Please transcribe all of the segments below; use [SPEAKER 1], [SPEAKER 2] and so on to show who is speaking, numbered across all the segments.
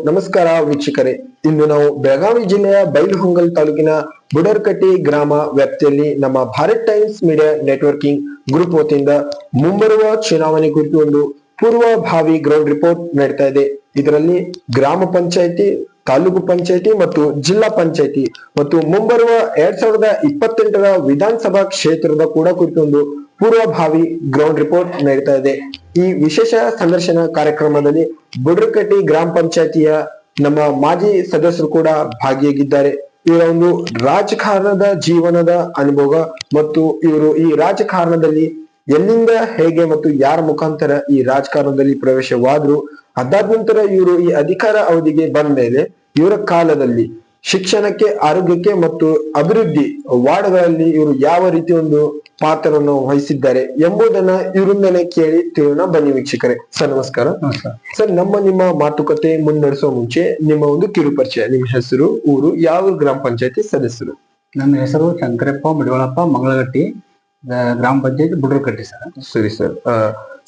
[SPEAKER 1] ನಮಸ್ಕಾರ ವೀಕ್ಷಕರೇ. ಇಂದು ನಾವು ಬೆಳಗಾವಿ ಜಿಲ್ಲೆಯ ಬೈಲಹೊಂಗಲ ತಾಲೂಕಿನ ಬುಡರ್ಕಟ್ಟಿ ಗ್ರಾಮ ವ್ಯಾಪ್ತಿಯಲ್ಲಿ ನಮ್ಮ Bharat times media networking group ವತಿಯಿಂದ ಮುಂಬರುವ ಚುನಾವಣೆ ಕುರಿತು ಒಂದು ಪೂರ್ವಭಾವಿ ಗ್ರೌಂಡ್ ರಿಪೋರ್ಟ್ ನಡೀತಾ ಇದೆ. ಇದರಲ್ಲಿ ಗ್ರಾಮ ಪಂಚಾಯಿತಿ, ತಾಲೂಕು ಪಂಚಾಯಿತಿ ಮತ್ತು ಜಿಲ್ಲಾ ಪಂಚಾಯಿತಿ ಮತ್ತು ಮುಂಬರುವ 2028ರ ವಿಧಾನಸಭಾ ಕ್ಷೇತ್ರದ ಕೂಡ ಕುರಿತು ಒಂದು ಪೂರ್ವಭಾವಿ ಗ್ರೌಂಡ್ ರಿಪೋರ್ಟ್ ನಡೀತಾ ಇದೆ. ಈ ವಿಶೇಷ ಸಂದರ್ಶನ ಕಾರ್ಯಕ್ರಮದಲ್ಲಿ ಬುಡರ್ಕಟ್ಟಿ ಗ್ರಾಮ ಪಂಚಾಯಿತಿಯ ನಮ್ಮ ಮಾಜಿ ಸದಸ್ಯರು ಕೂಡ ಭಾಗಿಯಾಗಿದ್ದಾರೆ. ಇವರ ಒಂದು ರಾಜಕಾರಣದ ಜೀವನದ ಅನುಭವ ಮತ್ತು ಇವರು ಈ ರಾಜಕಾರಣದಲ್ಲಿ ಎಲ್ಲಿಂದ ಹೇಗೆ ಮತ್ತು ಯಾರ ಮುಖಾಂತರ ಈ ರಾಜಕಾರಣದಲ್ಲಿ ಪ್ರವೇಶವಾದ್ರು, ಅದಾದ ನಂತರ ಇವರು ಈ ಅಧಿಕಾರ ಅವಧಿಗೆ ಬಂದ ಮೇಲೆ ಇವರ ಕಾಲದಲ್ಲಿ ಶಿಕ್ಷಣಕ್ಕೆ, ಆರೋಗ್ಯಕ್ಕೆ ಮತ್ತು ಅಭಿವೃದ್ಧಿ ವಾರ್ಡ್ಗಳಲ್ಲಿ ಇವರು ಯಾವ ರೀತಿ ಒಂದು ಪಾತ್ರವನ್ನು ವಹಿಸಿದ್ದಾರೆ ಎಂಬುದನ್ನ ಇವರಿಂದಲೇ ಕೇಳಿ ತಿಳಿಯೋಣ. ಬನ್ನಿ ವೀಕ್ಷಕರೇ. ಸರ್ ನಮಸ್ಕಾರ. ಸರ್, ನಿಮ್ಮ ಮಾತುಕತೆ ಮುನ್ನಡೆಸುವ ಮುಂಚೆ ನಿಮ್ಮ ಒಂದು ಕಿರು ಪರಿಚಯ, ನಿಮ್ಮ ಹೆಸರು, ಊರು, ಯಾವ ಗ್ರಾಮ ಪಂಚಾಯತಿ ಸದಸ್ಯರು?
[SPEAKER 2] ನನ್ನ ಹೆಸರು ಶಂಕರಪ್ಪ ಮಡಿವಾಳಪ್ಪ, ಮಂಗಳಗಟ್ಟಿ, ಗ್ರಾಮ ಪಂಚಾಯತಿ ಬುಡರ್ಕಟ್ಟಿ ಸರ್.
[SPEAKER 1] ಸರಿ ಸರ್.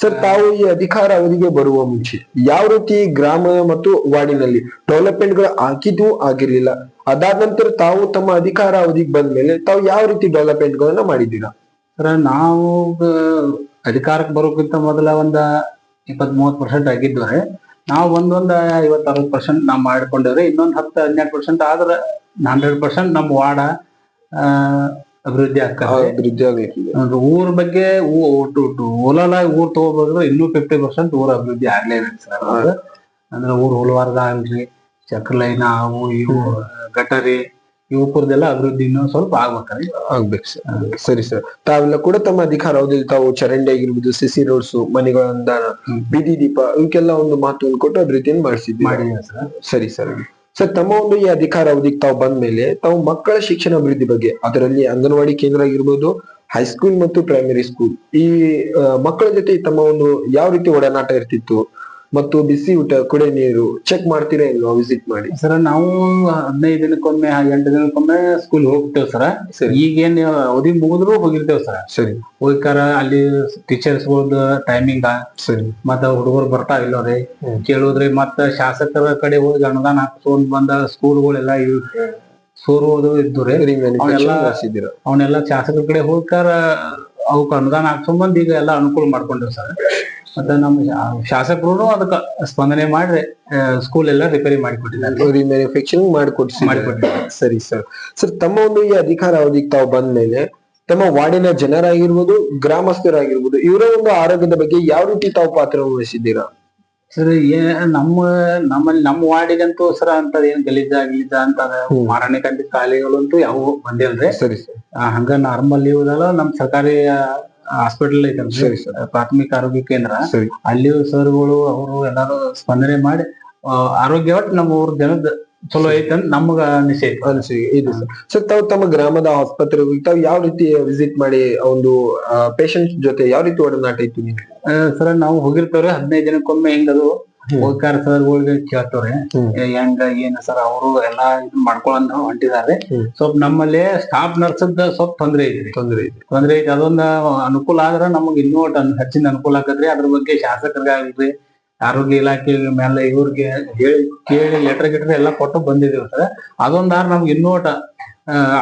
[SPEAKER 1] ಸರ್, ತಾವು ಈ ಅಧಿಕಾರ ಅವಧಿಗೆ ಬರುವ ಮುಂಚೆ ಯಾವ ರೀತಿ ಗ್ರಾಮ ಮತ್ತು ವಾರ್ಡಿನಲ್ಲಿ ಡೆವಲಪ್ಮೆಂಟ್ ಗಳು ಆಗಿದ್ದು ಆಗಿರ್ಲಿಲ್ಲ, ಅದಾದ ನಂತರ ತಾವು ತಮ್ಮ ಅಧಿಕಾರ ಅವಧಿಗೆ ಬಂದ ಮೇಲೆ ತಾವು ಯಾವ ರೀತಿ ಡೆವಲಪ್ಮೆಂಟ್ ಗಳನ್ನ ಮಾಡಿದ್ದೀರಾ?
[SPEAKER 2] ಸರ್, ನಾವು ಅಧಿಕಾರಕ್ಕೆ ಬರೋಕ್ಕಿಂತ ಮೊದಲ ಒಂದ 20-30% ಆಗಿದ್ವಿ. ನಾವು ಒಂದೊಂದ್ 50-60% ನಾವು ಮಾಡ್ಕೊಂಡಿವ್ರಿ. ಇನ್ನೊಂದ್ 10-12% ಆದ್ರ 100% ನಮ್ಮ ವಾರ್ಡ ಅಭಿವೃದ್ಧಿ ಆಗ್ತದೆ. ಊರ್ ಬಗ್ಗೆ ಓಲಾಲಾಗಿ ಊರ್ ತಗೋಬೋದ್ರೆ ಇನ್ನೂ 50% ಊರ ಅಭಿವೃದ್ಧಿ ಆಗ್ಲೇ ಇಲ್ಲ ಸರ್. ಅಂದ್ರೆ ಊರ್ ಹೋಲವಾರ್ದ ಆಗ್ಲಿ, ಚಕ್ರ ಲೈನ್, ಅವು ಇವು ಗಟರಿ ಇವಕ್ಕೂರ್ದೆಲ್ಲ ಅಭಿವೃದ್ಧಿ ಇನ್ನೂ ಸ್ವಲ್ಪ
[SPEAKER 1] ಆಗ್ಬೇಕು ಸರ್. ಸರಿ ಸರ್. ತಾವೆಲ್ಲ ಕೂಡ ತಮ್ಮ ಅಧಿಕಾರ ಅವಧಿಯಲ್ಲಿ ತಾವು ಚರಂಡಿ ಆಗಿರ್ಬೋದು, ಸಿಸಿ ರೋಡ್ಸ್, ಮನೆಗಳ ಅನುದಾನ, ಬೀದಿ ದೀಪ ಇವಕ್ಕೆಲ್ಲ ಒಂದು ಮಹತ್ವವನ್ನು ಕೊಟ್ಟು ಅಭಿವೃದ್ಧಿಯನ್ನು ಮಾಡಿಸಿದ್ದೀವಿ. ಸರಿ ಸರ್. ಸರ್, ತಮ್ಮ ಒಂದು ಈ ಅಧಿಕಾರ ಅವಧಿಗೆ ತಾವು ಬಂದ ಮೇಲೆ ತಾವು ಮಕ್ಕಳ ಶಿಕ್ಷಣ ಅಭಿವೃದ್ಧಿ ಬಗ್ಗೆ, ಅದರಲ್ಲಿ ಅಂಗನವಾಡಿ ಕೇಂದ್ರ ಆಗಿರ್ಬೋದು, ಹೈಸ್ಕೂಲ್ ಮತ್ತು ಪ್ರೈಮರಿ ಸ್ಕೂಲ್, ಈ ಮಕ್ಕಳ ಜೊತೆ ತಮ್ಮ ಒಂದು ಯಾವ ರೀತಿ ಒಡನಾಟ ಇರ್ತಿತ್ತು ಮತ್ತು ಬಿಸಿ ಊಟ, ಕುಡಿಯ ನೀರು ಚೆಕ್ ಮಾಡ್ತೀರಾ ಇಲ್ವಾ ವಿಸಿಟ್ ಮಾಡಿ?
[SPEAKER 2] ಸರ್, ನಾವು 15 ದಿನಕ್ಕೊಮ್ಮೆ 8 ದಿನಕ್ಕೊಮ್ಮೆ ಸ್ಕೂಲ್ ಹೋಗ್ತೇವ್ ಸರ್. ಈಗೇನ್ ಅವಧಿ ಮುಗಿದ್ರು ಹೋಗಿರ್ತೇವ್ ಸರ್.
[SPEAKER 1] ಸರಿ.
[SPEAKER 2] ಹೋಗ್ಕಾರ ಅಲ್ಲಿ ಟೀಚರ್ಸ್ ಗಳದ್ದು ಟೈಮಿಂಗ್,
[SPEAKER 1] ಸರಿ,
[SPEAKER 2] ಮತ್ತ ಹುಡುಗರು ಬರ್ತಾ ಇಲ್ಲವ್ರಿ ಕೇಳುದ್ರಿ. ಮತ್ತ ಶಾಸಕರ ಕಡೆ ಹೋಗಿ ಅನುದಾನ ಹಾಕ್ಸ್ಕೊಂಡ್ ಬಂದ ಸ್ಕೂಲ್ಗಳೆಲ್ಲ ಸೋರುವುದು ಇದ್ದು ಅವನ್ನೆಲ್ಲ ಶಾಸಕರ ಕಡೆ ಹೋಗ್ಕಾರ ಅವಕ್ ಅನುದಾನ ಹಾಕ್ಸ್ಕೊಂಡ್ ಬಂದ್ ಈಗ ಎಲ್ಲಾ ಅನುಕೂಲ ಮಾಡ್ಕೊಂಡೇವ್ ಸರ್. ಮತ್ತೆ ನಮ್ಮ ಶಾಸಕರು ಅದಕ್ಕ ಸ್ಪಂದನೆ ಮಾಡ್ರೆ ಸ್ಕೂಲ್ ಎಲ್ಲ ರಿಪೇರಿ ಮಾಡಿಕೊಟ್ಟಿದ್ದಾರೆ,
[SPEAKER 1] ಮ್ಯಾನುಫ್ಯಾಕ್ಚರಿಂಗ್ ಮಾಡಿಕೊಟ್ಟಿದ್ದಾರೆ. ಸರಿ ಸರ್. ಸರ್, ತಮ್ಮ ಒಂದು ಈ ಅಧಿಕಾರ ಅವಧಿಗೆ ತಾವು ಬಂದ ಮೇಲೆ ತಮ್ಮ ವಾರ್ಡಿನ ಜನರಾಗಿರ್ಬೋದು, ಗ್ರಾಮಸ್ಥರಾಗಿರ್ಬೋದು, ಇವರ ಒಂದು ಆರೋಗ್ಯದ ಬಗ್ಗೆ ಯಾವ ರೀತಿ ತಾವು ಪಾತ್ರ ವಹಿಸಿದ್ದೀರಾ?
[SPEAKER 2] ಸರ್, ನಮ್ಮ ವಾರ್ಡಿಗಂತೂ ಸರ ಅಂತದ ಏನ್ ಗಲೀಜ ಅಂತ ಮಾರಣೆ ಕಂಡಿದ್ದ ಕಾಯಿಲೆಗಳಂತೂ ಯಾವ ಬಂದಿಲ್ರಿ.
[SPEAKER 1] ಸರಿ ಸರ್.
[SPEAKER 2] ಹಂಗ ನಾರ್ಮಲ್ ಇವುದಲ್ಲ. ನಮ್ ಸರ್ಕಾರಿ ಹಾಸ್ಪಿಟಲ್ ಐತಲ್ರಿ, ಪ್ರಾಥಮಿಕ ಆರೋಗ್ಯ ಕೇಂದ್ರ, ಅಲ್ಲಿ ಸರ್ಗಳು ಅವರು ಎಲ್ಲಾರು ಸ್ಪಂದನೆ ಮಾಡಿ ಆರೋಗ್ಯ ಒಟ್ಟು ನಮ್ಮ ಊರ್ ಜನದ ಚಲೋ ಐತಂತ ನಮಗ ಅನಿಸಿಕೆ
[SPEAKER 1] ಇದು ಸರ್. ಸರ್, ತಾವು ತಮ್ಮ ಗ್ರಾಮದ ಆಸ್ಪತ್ರೆಗೆ ತಾವು ಯಾವ ರೀತಿ ವಿಸಿಟ್ ಮಾಡಿ ಒಂದು ಪೇಷಂಟ್ ಜೊತೆ ಯಾವ ರೀತಿ ಒಡನಾಟ ಇತ್ತು ನಿಮ್ಗೆ?
[SPEAKER 2] ಸರ್, ನಾವು ಹೋಗಿರ್ತೇವ್ರಿ 15 ದಿನಕ್ಕೊಮ್ಮೆ. ಹೆಂಗದು ಹೋಗ್ತಾರ ಸರ್ಗಳಿಗೆ ಕೇಳ್ತವ್ರಿ ಹೆಂಗ ಏನ ಸರ್. ಅವರು ಎಲ್ಲಾ ಇದನ್ ಮಾಡ್ಕೊಳಂತ ಹೊಂಟಿದಾರೆ. ಸ್ವಲ್ಪ ನಮ್ಮಲ್ಲಿ ಸ್ಟಾಫ್ ನರ್ಸದ ಸ್ವಲ್ಪ ತೊಂದ್ರೆ ಐತಿ. ಅದೊಂದ ಅನುಕೂಲ ಆದ್ರ ನಮಗ್ ಇನ್ನೂ ಹೆಚ್ಚಿನ ಅನುಕೂಲ ಆಗದ್ರಿ. ಅದ್ರ ಬಗ್ಗೆ ಶಾಸಕರಿಗಾಗ್ಲಿ, ಆರೋಗ್ಯ ಇಲಾಖೆ ಮೇಲೆ ಇವ್ರಿಗೆ ಕೇಳಿ ಲೆಟರ್ ಎಲ್ಲ ಕೊಟ್ಟು ಬಂದಿದೇವ್ ಸರ್. ಅದೊಂದಾರ ನಮ್ಗೆ ಇನ್ನೂ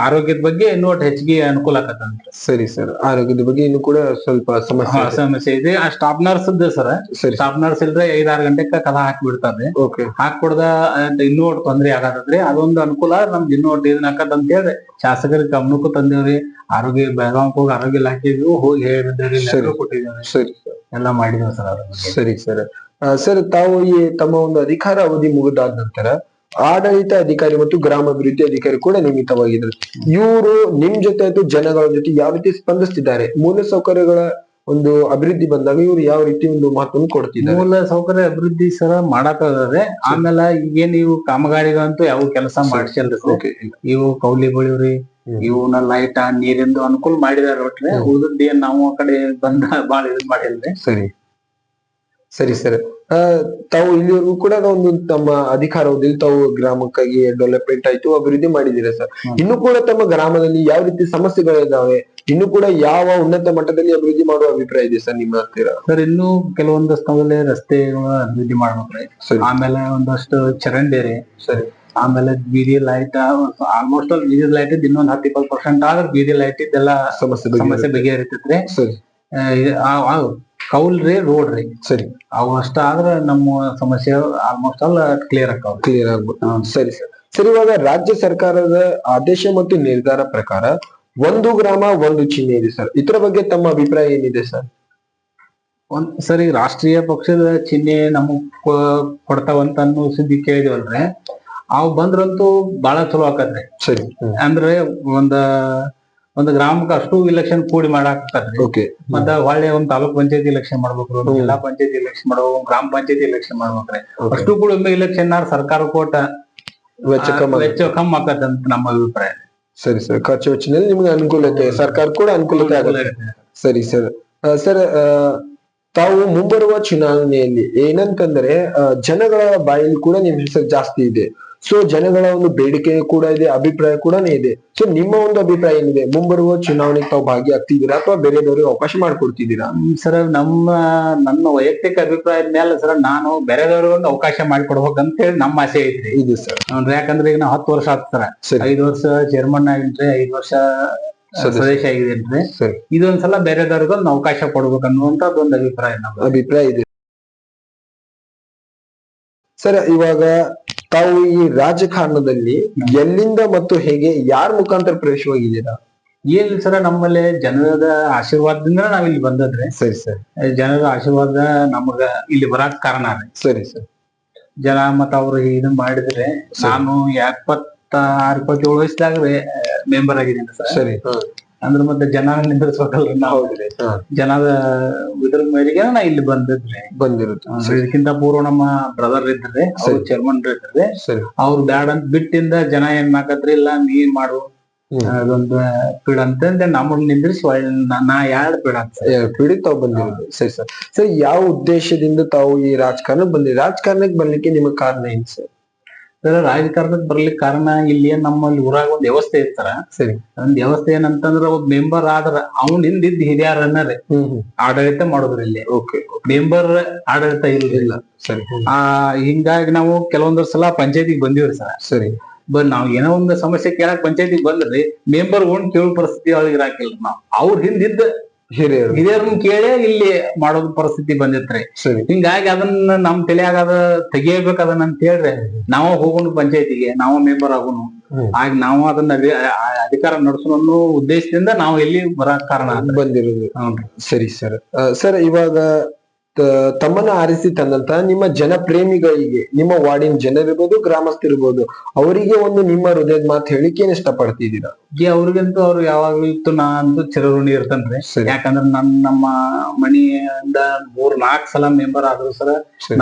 [SPEAKER 2] ಆರೋಗ್ಯದ ಬಗ್ಗೆ ಇನ್ನೂ ಹೆಚ್ಚಿಗೆ ಅನುಕೂಲ ಆಗತ್ತಂತ.
[SPEAKER 1] ಸರಿ ಸರ್. ಆರೋಗ್ಯದ ಬಗ್ಗೆ ಇನ್ನು ಕೂಡ ಸ್ವಲ್ಪ
[SPEAKER 2] ಸಮಸ್ಯೆ ಇದೆ. ಆ staff nurse sir, staff nurse ಇಲ್ದ್ರೆ 5-6 ಗಂಟೆಗೆ ಕದ ಹಾಕಿ ಬಿಡ್ತಾರೆ. ಹಾಕೊಡ್ದ ಇನ್ನೂ ತೊಂದ್ರೆ ಆಗತ್ತದ್ರಿ. ಅದೊಂದು ಅನುಕೂಲ ನಮ್ಗೆ ಇನ್ನೂ ಇದನ್ನ ಹಾಕತ್ ಅಂತ ಹೇಳಿ ಶಾಸಕರ ಗಮನಕ್ಕೂ ತಂದೇವ್ರಿ. ಆರೋಗ್ಯ ಬೆಳಗಾವಿಗೆ ಹೋಗಿ ಆರೋಗ್ಯ ಇಲಾಖೆಗೂ ಹೋಗಿ ಹೇಳಿದ್ದೇವ್ರಿ, ಕೊಟ್ಟಿದ್ದೇವೆ.
[SPEAKER 1] ಸರಿ,
[SPEAKER 2] ಎಲ್ಲಾ ಮಾಡಿದೇವ್ ಸರ್.
[SPEAKER 1] ಸರಿ ಸರ್. ಸರ್, ತಾವು ಈ ತಮ್ಮ ಒಂದು ಅಧಿಕಾರ ಅವಧಿ ಮುಗಿದಾದ ನಂತರ ಆಡಳಿತ ಅಧಿಕಾರಿ ಮತ್ತು ಗ್ರಾಮಾಭಿವೃದ್ಧಿ ಅಧಿಕಾರಿ ಕೂಡ ನೇಮಿತವಾಗಿದ್ರು. ಇವರು ನಿಮ್ ಜೊತೆ ಆಯ್ತು ಜನಗಳ ಜೊತೆ ಯಾವ ರೀತಿ ಸ್ಪಂದಿಸ್ತಿದ್ದಾರೆ? ಮೂಲ ಸೌಕರ್ಯಗಳ ಒಂದು ಅಭಿವೃದ್ಧಿ ಬಂದಾಗ ಇವ್ರು ಯಾವ ರೀತಿ ಒಂದು ಮಹತ್ವವನ್ನು ಕೊಡ್ತಿದ್ದಾರೆ?
[SPEAKER 2] ಮೂಲ ಸೌಕರ್ಯ ಅಭಿವೃದ್ಧಿ ಸರ ಮಾಡಾಕದ್ರೆ. ಆಮೇಲೆ ಈಗೇನ್ ಇವು ಕಾಮಗಾರಿಗಳಂತೂ ಯಾವ ಕೆಲಸ ಮಾಡಿಸಲ್ರಿ. ಇವು ಕೌಲಿ ಬಳಿವ್ರಿ, ಇವನ್ನ ಲೈಟ್ ನೀರಿಂದು ಅನುಕೂಲ ಮಾಡಿದಾರೆ. ಒಟ್ರೆ ಉಳಿದದ್ದು ಏನ್ ನಾವು ಆ ಕಡೆ ಬಂದ ಬಾಳ ಇದು ಮಾಡಿಲ್ರಿ.
[SPEAKER 1] ಸರಿ ಸರಿ ಸರ್. ಆ, ತಾವು ಇಲ್ಲಿವರೆಗೂ ಕೂಡ ಒಂದು ತಮ್ಮ ಅಧಿಕಾರದಲ್ಲಿ ತಾವು ಗ್ರಾಮಕ್ಕಾಗಿ ಡೆವಲಪ್ಮೆಂಟ್ ಆಯ್ತು ಅಭಿವೃದ್ಧಿ ಮಾಡಿದ್ದೀರಾ ಸರ್. ಇನ್ನು ಕೂಡ ತಮ್ಮ ಗ್ರಾಮದಲ್ಲಿ ಯಾವ ರೀತಿ ಸಮಸ್ಯೆಗಳಿದಾವೆ, ಇನ್ನು ಕೂಡ ಯಾವ ಉನ್ನತ ಮಟ್ಟದಲ್ಲಿ ಅಭಿವೃದ್ಧಿ ಮಾಡುವ ಅಭಿಪ್ರಾಯ ಇದೆ ಸರ್ ನಿಮ್ಮ ಹತ್ತಿರ?
[SPEAKER 2] ಸರ್ ಇನ್ನು ಕೆಲವೊಂದು ಸ್ಥಳದಲ್ಲಿ ರಸ್ತೆಗಳ ಅಭಿವೃದ್ಧಿ ಮಾಡ್ಬೇಕ್ರಿ.
[SPEAKER 1] ಸರಿ.
[SPEAKER 2] ಆಮೇಲೆ ಒಂದಷ್ಟು ಚರಂಡಿ
[SPEAKER 1] ಸರಿ.
[SPEAKER 2] ಆಮೇಲೆ ಬೀದಿ ಲೈಟ್ ಆಲ್ಮೋಸ್ಟ್ ಆಲ್ ಬೀದಿ ಲೈಟ್ ಇನ್ನೊಂದ್ 10-20% ಆದ್ರೆ ಬೀದಿ ಲೈಟ್ ಇದೆಲ್ಲ ಸಮಸ್ಯೆ ಬಗೆಹರಿತೈತ್ರಿ.
[SPEAKER 1] ಸರಿ.
[SPEAKER 2] ಕೌಲ್ ರೋಡ್ ರೀ.
[SPEAKER 1] ಸರಿ.
[SPEAKER 2] ಅವು ಅಷ್ಟ ಆದ್ರೆ ನಮ್ಮ ಸಮಸ್ಯೆ ಆಲ್ಮೋಸ್ಟ್ ಆಲ್ ಕ್ಲಿಯರ್
[SPEAKER 1] ಆಗ್ಬೋದು. ಸರಿ ಸರ್. ಸರಿ, ಇವಾಗ ರಾಜ್ಯ ಸರ್ಕಾರದ ಆದೇಶ ಮತ್ತು ನಿರ್ಧಾರ ಪ್ರಕಾರ ಒಂದು ಗ್ರಾಮ ಒಂದು ಚಿಹ್ನೆ ಇದೆ ಸರ್. ಇದ್ರ ಬಗ್ಗೆ ತಮ್ಮ ಅಭಿಪ್ರಾಯ ಏನಿದೆ ಸರ್?
[SPEAKER 2] ಸರಿ, ರಾಷ್ಟ್ರೀಯ ಪಕ್ಷದ ಚಿಹ್ನೆ ನಮಗ್ ಕೊಡ್ತಾವಂತ ಅನ್ನೋ ಸುದ್ದಿ ಕೇಳಿದ್ವಲ್ರಿ, ಅವ್ ಬಂದ್ರಂತೂ ಬಹಳ ಚಲೋ ಆಕತ್ರಿ.
[SPEAKER 1] ಸರಿ.
[SPEAKER 2] ಅಂದ್ರೆ ಒಂದ್ ಗ್ರಾಮಕ್ಕೆ ಅಷ್ಟು ಇಲೆಕ್ಷನ್ ಕೂಡಿ ಮಾಡಾಕತ್ರಿ.
[SPEAKER 1] ಓಕೆ.
[SPEAKER 2] ಮತ್ತ ಹೊಳ್ಳಿ ಒಂದ್ ತಾಲೂಕ್ ಪಂಚಾಯತಿ ಇಲೆಕ್ಷನ್ ಮಾಡ್ಬೇಕು, ಜಿಲ್ಲಾ ಪಂಚಾಯತಿ ಇಲೆಕ್ಷನ್ ಮಾಡ್ಬೇಕು, ಗ್ರಾಮ ಪಂಚಾಯತಿ ಇಲೆಕ್ಷನ್ ಮಾಡ್ಬೇಕ್ರಿ. ಅಷ್ಟು ಕೂಡ ಇಲೆಕ್ಷನ್ ಸರ್ಕಾರ ಕೋಟ ವೆಚ್ಚ ಕಮ್ಮಿ ಆಕತ್ ಅಂತ ನಮ್ಮ ಅಭಿಪ್ರಾಯ.
[SPEAKER 1] ಸರಿ ಸರ್. ಖರ್ಚು ವೆಚ್ಚದಲ್ಲಿ ನಿಮ್ಗೆ ಅನುಕೂಲತೆ, ಸರ್ಕಾರ ಕೂಡ ಅನುಕೂಲತೆ ಆಗುತ್ತೆ. ಸರಿ ಸರ್. ಸರ್, ತಾವು ಮುಂಬರುವ ಚುನಾವಣೆಯಲ್ಲಿ ಏನಂತಂದ್ರೆ ಜನಗಳ ಬಾಯಲ್ಲಿ ಕೂಡ ನಿಮ್ ಹೆಸರು ಜಾಸ್ತಿ ಇದೆ. ಸೊ ಜನಗಳ ಒಂದು ಬೇಡಿಕೆ ಕೂಡ ಇದೆ, ಅಭಿಪ್ರಾಯ ಕೂಡ ಇದೆ. ಸೊ ನಿಮ್ಮ ಒಂದು ಅಭಿಪ್ರಾಯ ಏನಿದೆ? ಮುಂಬರುವ ಚುನಾವಣೆಗೆ ತಾವು ಭಾಗಿಯಾಗ್ತಿದ್ದೀರಾ ಅಥವಾ ಬೇರೆದವ್ರಿಗೆ ಅವಕಾಶ ಮಾಡ್ಕೊಡ್ತಿದ್ದೀರಾ?
[SPEAKER 2] ಸರ್, ನನ್ನ ವೈಯಕ್ತಿಕ ಅಭಿಪ್ರಾಯದ ಮೇಲೆ ಸರ್ ನಾನು ಬೇರೆದವ್ರಿಗೆ ಒಂದು ಅವಕಾಶ ಮಾಡಿಕೊಡ್ಬೇಕಂತ ಹೇಳಿ ನಮ್ಮ ಆಸೆ ಐತ್ರಿ.
[SPEAKER 1] ಇದು ಸರ್.
[SPEAKER 2] ಯಾಕಂದ್ರೆ ಈಗ ನಾವು 10 ವರ್ಷ ಆಗ್ತಾರ, 5 ವರ್ಷ ಚೇರ್ಮನ್ ಆಗಿನ್ರಿ, 5 ವರ್ಷ ಸದಸ್ಯ ಆಗಿದ್ದೇನ್ರಿ. ಇದೊಂದ್ಸಲ ಬೇರೆದವ್ರಿಗೆ ಒಂದು ಅವಕಾಶ ಕೊಡ್ಬೇಕನ್ನುವಂತದ್ದು ಒಂದು ಅಭಿಪ್ರಾಯ ಇದೆ
[SPEAKER 1] ಸರ್. ಇವಾಗ ತಾವು ಈ ರಾಜಕಾರಣದಲ್ಲಿ ಎಲ್ಲಿಂದ ಮತ್ತು ಹೇಗೆ ಯಾರ ಮುಖಾಂತರ ಪ್ರವೇಶವಾಗಿದ್ದೀರಾ?
[SPEAKER 2] ಏನ್ ಸರ, ನಮ್ಮಲ್ಲಿ ಜನರ ಆಶೀರ್ವಾದದಿಂದ ನಾವ್ ಇಲ್ಲಿ ಬಂದದ್ರಿ.
[SPEAKER 1] ಸರಿ ಸರ್.
[SPEAKER 2] ಜನರ ಆಶೀರ್ವಾದ ನಮಗ ಇಲ್ಲಿ ಬರಾಕ್ ಕಾರಣ ರೀ.
[SPEAKER 1] ಸರಿ ಸರ್.
[SPEAKER 2] ಜನ ಮತ್ತ ಅವ್ರು ಇದನ್ ಮಾಡಿದ್ರೆ ನಾನು 26-27 ವಯಸ್ಸಾಗ್ರೆ ಮೆಂಬರ್ ಆಗಿದ್ದೀನಿ ಸರ್.
[SPEAKER 1] ಸರಿ.
[SPEAKER 2] ಅಂದ್ರೆ ಮತ್ತೆ ಜನ ನಿಂದಿರ್ಸ್ಬೇಕಲ್ರಿ ನಾವು. ಜನದ ಇದ್ರ ಮೇರೆಗೆ ನಾ ಇಲ್ಲಿ ಬಂದಿರುತ್ತೆ. ಇದಕ್ಕಿಂತ ಪೂರ್ವ ನಮ್ಮ ಬ್ರದರ್ ಇದ್ರಿ, ಅವ್ರು ಚೇರ್ಮನ್ ಇದ್ರಿ. ಅವ್ರು ಬ್ಯಾಡ್ ಅಂತ ಬಿಟ್ಟಿಂದ ಜನ ಏನ್ ಮಾಡಕತ್ರಿ, ಇಲ್ಲ ನೀ ಮಾಡು ಅದೊಂದು ಪೀಡ್ ಅಂತಂದ್ರೆ ನಮ್ಮನ್ನ ನಿಂದ್ರಿಸಿ ನಾ 2 ಪೀಡಿ
[SPEAKER 1] ತಾವು ಬಂದಿರೋದು. ಸರಿ ಸರ್. ಸರ್, ಯಾವ ಉದ್ದೇಶದಿಂದ ತಾವು ಈ ರಾಜಕಾರಣಕ್ಕೆ ಬಂದಿರಿ? ರಾಜಕಾರಣಕ್ಕೆ ಬರ್ಲಿಕ್ಕೆ ನಿಮಗೆ ಕಾರಣ ಏನ್ ಸರ್?
[SPEAKER 2] ರಾಜಕಾರಣಕ್ಕೆ ಬರ್ಲಿಕ್ಕೆ ಕಾರಣ ಇಲ್ಲಿ ನಮ್ಮಲ್ಲಿ ಊರಾಗ ಒಂದ್ ವ್ಯವಸ್ಥೆ ಇರ್ತಾರ.
[SPEAKER 1] ಸರಿ.
[SPEAKER 2] ಒಂದ್ ವ್ಯವಸ್ಥೆ ಏನಂತಂದ್ರ ಒಬ್ಬ ಮೆಂಬರ್ ಆದ್ರ ಅವ್ನ್ ಹಿಂದಿದ್ದ ಹಿರಿಯರನ್ನ ಆಡಳಿತ ಮಾಡೋದ್ರ ಇಲ್ಲಿ. ಮೆಂಬರ್ ಆಡಳಿತ ಇಲ್ಲ.
[SPEAKER 1] ಸರಿ.
[SPEAKER 2] ಹಿಂಗಾಗಿ ನಾವು ಕೆಲವೊಂದ್ ಸಲ ಪಂಚಾಯತಿಗೆ ಬಂದಿವ್ರಿ ಸರ್.
[SPEAKER 1] ಸರಿ.
[SPEAKER 2] ನಾವ್ ಏನೋ ಒಂದು ಸಮಸ್ಯೆ ಕೇಳಕ್ ಪಂಚಾಯತಿಗೆ ಬಂದ್ರಿ, ಮೆಂಬರ್ ಒಂದ್ ಕೇಳೋ ಪರಿಸ್ಥಿತಿ ಒಳಗೆ ಇರಾಕಿಲ್ಲ. ನಾವ್ ಅವ್ರ ಹಿಂದಿದ್ದ ಹಿರಿಯರನ್ನ ಕೇಳೇ ಇಲ್ಲಿ ಮಾಡೋದ್ ಪರಿಸ್ಥಿತಿ ಬಂದಿತ್ರಿ. ಹಿಂಗಾಗಿ ಅದನ್ನ ನಮ್ ತಲೆಯಾಗ ಅದ ತೆಗಿಯಬೇಕು ಅದನ್ನ ಅಂತ ಹೇಳ್ರಿ, ನಾವ ಹೋಗೋಣ ಪಂಚಾಯತಿಗೆ, ನಾವ ಮೆಂಬರ್ ಆಗೋನು, ಆಗ ನಾವು ಅದನ್ನ ಅಧಿಕಾರ ನಡೆಸೋಣ ಅನ್ನೋ ಉದ್ದೇಶದಿಂದ ನಾವು ಎಲ್ಲಿ ಬರಕ್ ಕಾರಣ
[SPEAKER 1] ಬಂದಿರೋದು. ಸರಿ ಸರ್. ಸರ್, ಇವಾಗ ತಮ್ಮನ್ನ ಆರಿಸಿ ತಂದಂತ ನಿಮ್ಮ ಜನಪ್ರೇಮಿಗಳಿಗೆ, ನಿಮ್ಮ ವಾರ್ಡಿನ ಜನರಿರ್ಬೋದು, ಗ್ರಾಮಸ್ಥರಿರ್ಬೋದು, ಅವರಿಗೆ ಒಂದು ನಿಮ್ಮ ಹೃದಯದ ಮಾತು ಹೇಳಿಕೆ ಏನ್ ಇಷ್ಟಪಡ್ತಿದ್ದೀರಾ?
[SPEAKER 2] ಅವ್ರಿಗಂತೂ ಅವ್ರು ಯಾವಾಗ್ಲೂ ನಾ ಅಂತೂ ಚಿರಋಣಿ ಇರ್ತನ್ರಿ. ಯಾಕಂದ್ರ ನಮ್ಮ ಮನೆಯಿಂದ 3-4 ಸಲ ಮೆಂಬರ್ ಆದ್ರು ಸರ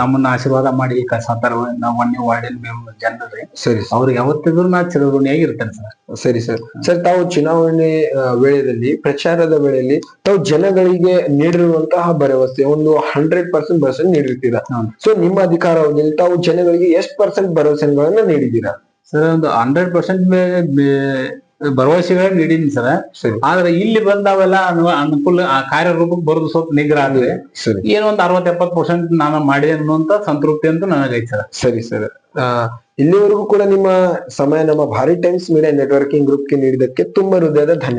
[SPEAKER 2] ನಮ್ಮನ್ನ ಆಶೀರ್ವಾದ ಮಾಡಿ ಕಳ್ಸಾತಾರ ನಾವ್ ವಾರ್ಡಿನ ಜನರಿ.
[SPEAKER 1] ಸರಿ.
[SPEAKER 2] ಅವ್ರಿಗೆ ಯಾವತ್ತಿದ್ರು ನಾ ಚಿರಋಣಿಯಾಗಿ ಇರ್ತೇನೆ ಸರ್.
[SPEAKER 1] ಸರಿ ಸರ್. ಸರ್, ತಾವು ಚುನಾವಣೆ ವೇಳೆಯಲ್ಲಿ, ಪ್ರಚಾರದ ವೇಳೆಯಲ್ಲಿ ತಾವು ಜನಗಳಿಗೆ ನೀಡಿರುವಂತಹ ಭರವಸೆ ಒಂದು 100% ಭರವಸೆ ನೀಡಿರ್ತೀರಾ. ಸೊ ನಿಮ್ಮ ಅಧಿಕಾರಾವಧಿಯಲ್ಲಿ ತಾವು ಜನಗಳಿಗೆ ಎಷ್ಟು % ಭರವಸೆಗಳನ್ನ ನೀಡಿದ್ದೀರಾ?
[SPEAKER 2] ಸರ್, ಒಂದು 100% ಭರವಸೆಗಳನ್ನ ನೀಡಿನಿ ಸರ್. ಆದ್ರೆ ಇಲ್ಲಿ ಬಂದಾವೆಲ್ಲ ಅನುಕೂಲ ಕಾರ್ಯರೂಪಕ್ಕೆ ಬರೋದು ಸ್ವಲ್ಪ ನಿಗ್ರಹ ಆದ್ರೆ ಏನೋ ಒಂದು 60-70% ನಾನು ಮಾಡಿದೆ ಅನ್ನುವಂತ ಸಂತೃಪ್ತಿ ಅಂತೂ ನನಗೈತೆ ಸರ್.
[SPEAKER 1] ಸರಿ ಸರ್. ಇಲ್ಲಿವರೆಗೂ ಕೂಡ ನಿಮ್ಮ ಸಮಯ ನಮ್ಮ ಭಾರತ್ ಟೈಮ್ಸ್ ಮೀಡಿಯಾ ನೆಟ್ವರ್ಕಿಂಗ್ ಗ್ರೂಪ್ಗೆ ನೀಡಿದ್ದಕ್ಕೆ ತುಂಬಾ ಹೃದಯದ ಧನ್ಯವಾದ.